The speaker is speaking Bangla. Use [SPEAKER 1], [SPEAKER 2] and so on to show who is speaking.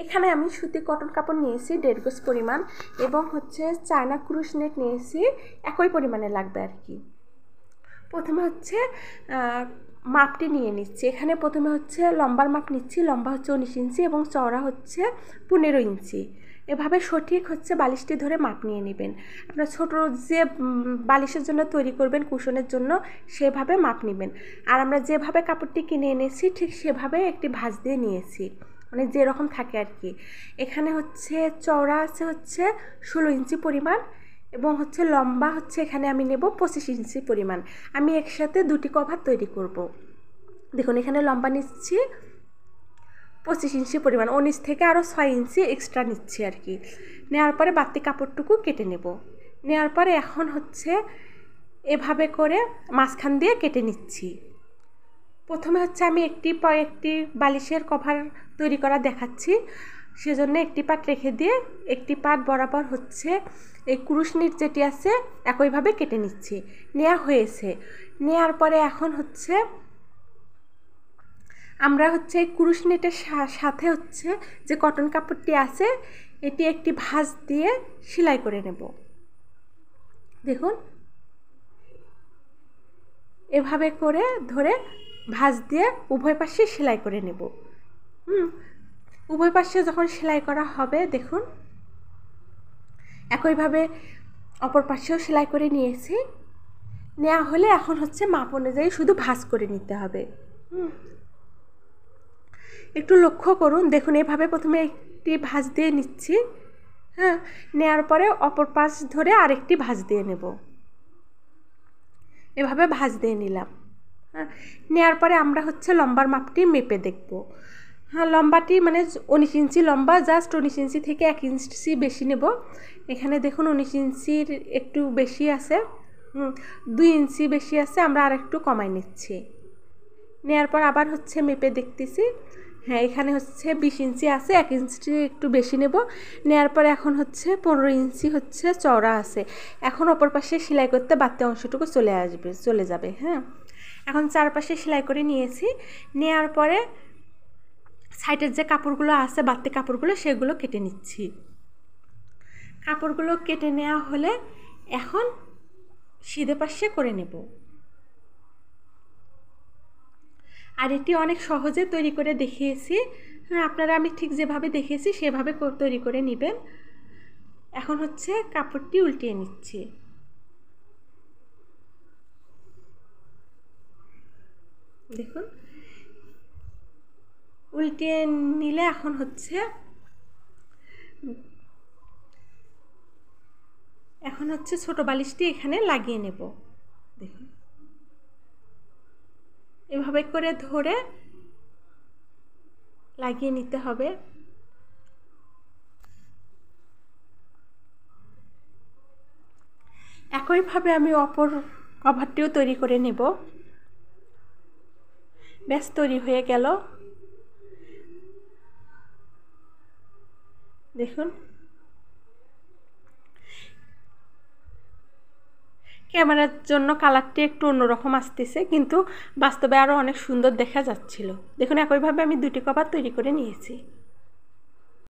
[SPEAKER 1] এখানে আমি সুতি কটন কাপড় নিয়েছি 1.5 গজ পরিমাণ এবং হচ্ছে চায়না ক্রুশ নেট নিয়েছি একই পরিমাণে লাগবে আর কি। প্রথমে হচ্ছে মাপটি নিয়ে নিচ্ছি। এখানে প্রথমে হচ্ছে লম্বার মাপ নিচ্ছি, লম্বা হচ্ছে 19 ইঞ্চি এবং চওড়া হচ্ছে 15 ইঞ্চি। এভাবে সঠিক হচ্ছে বালিশটি ধরে মাপ নিয়ে নেবেন। আপনার ছোট যে বালিশের জন্য তৈরি করবেন কুশনের জন্য সেভাবে মাপ নেবেন। আর আমরা যেভাবে কাপড়টি কিনে এনেছি ঠিক সেভাবে একটি ভাঁজ দিয়ে নিয়েছি, মানে যেরকম থাকে আর কি। এখানে হচ্ছে চওড়া আছে হচ্ছে 16 ইঞ্চি পরিমাণ এবং হচ্ছে লম্বা হচ্ছে এখানে আমি নেব 25 ইঞ্চি পরিমাণ। আমি একসাথে দুটি কভার তৈরি করব। দেখুন এখানে লম্বা নিচ্ছি 25 ইঞ্চি পরিমাণ, 19 থেকে আরও 6 ইঞ্চি এক্সট্রা নিচ্ছি আর কি। নেওয়ার পরে বাড়তি কাপড়টুকু কেটে নেব। নেওয়ার পরে এখন হচ্ছে এভাবে করে মাঝখান দিয়ে কেটে নিচ্ছি। প্রথমে হচ্ছে আমি একটি বালিশের কভার তৈরি করা দেখাচ্ছি, সেজন্য একটি পাট রেখে দিয়ে একটি পাট বরাবর হচ্ছে এই ক্রুশ নিট যেটি আছে একইভাবে কেটে নিচ্ছি। নেওয়া হয়েছে। নেওয়ার পরে এখন হচ্ছে আমরা হচ্ছে এই ক্রুশ নেটের সাথে হচ্ছে যে কটন কাপড়টি আছে এটি একটি ভাঁজ দিয়ে সেলাই করে নেব। দেখুন এভাবে করে ধরে ভাঁজ দিয়ে উভয় পাশে সেলাই করে নেব। উভয় পাশে যখন সেলাই করা হবে দেখুন একইভাবে অপর পাশেও সেলাই করে নিয়েছি। নেওয়া হলে এখন হচ্ছে মাপ অনুযায়ী শুধু ভাঁজ করে নিতে হবে। একটু লক্ষ্য করুন, দেখুন এভাবে প্রথমে একটি ভাঁজ দিয়ে নিচ্ছি, হ্যাঁ, নেওয়ার পরে অপর পাশ ধরে আরেকটি ভাঁজ দিয়ে নেব। এভাবে ভাঁজ দিয়ে নিলাম। হ্যাঁ, নেওয়ার পরে আমরা হচ্ছে লম্বার মাপটি মেপে দেখব। হ্যাঁ, লম্বাটি মানে 19 ইঞ্চি লম্বা, জাস্ট 19 ইঞ্চি থেকে 1 ইঞ্চি বেশি নেব। এখানে দেখুন 19 ইঞ্চির একটু বেশি আছে, 2 ইঞ্চি বেশি আছে, আমরা আর একটু কমাই নিচ্ছি। নেওয়ার পর আবার হচ্ছে মেপে দেখতেছি, হ্যাঁ এখানে হচ্ছে 20 ইঞ্চি আছে, 1 ইঞ্চি একটু বেশি নেব। নেওয়ার পর এখন হচ্ছে 15 ইঞ্চি হচ্ছে চওড়া আছে। এখন অপর পাশে সেলাই করতে বাড়তি অংশটুকু চলে যাবে। হ্যাঁ, এখন চারপাশে সেলাই করে নিয়েছি। নেওয়ার পরে সাইডের যে কাপড়গুলো আছে বাড়তি কাপড়গুলো সেগুলো কেটে নিচ্ছি। কাপড়গুলো কেটে নেওয়া হলে এখন সিধে পাশে করে নেব। আর এটি অনেক সহজে তৈরি করে দেখিয়েছি। হ্যাঁ, আপনারা আমি ঠিক যেভাবে দেখিয়েছি সেভাবে তৈরি করে নেবেন। এখন হচ্ছে কাপড়টি উল্টিয়ে নিচ্ছি। দেখুন উল্টিয়ে নিলে এখন হচ্ছে ছোট বালিশটি এখানে লাগিয়ে নেব। দেখুন এভাবে করে ধরে লাগিয়ে নিতে হবে। একইভাবে আমি অপর কভারটিও তৈরি করে নেব। ব্যাস তৈরি হয়ে গেল। দেখুন ক্যামেরার জন্য কালারটি একটু অন্যরকম আসতেছে, কিন্তু বাস্তবে আরও অনেক সুন্দর দেখা যাচ্ছিল। দেখুন একইভাবে আমি দুটি কভার তৈরি করে নিয়েছি।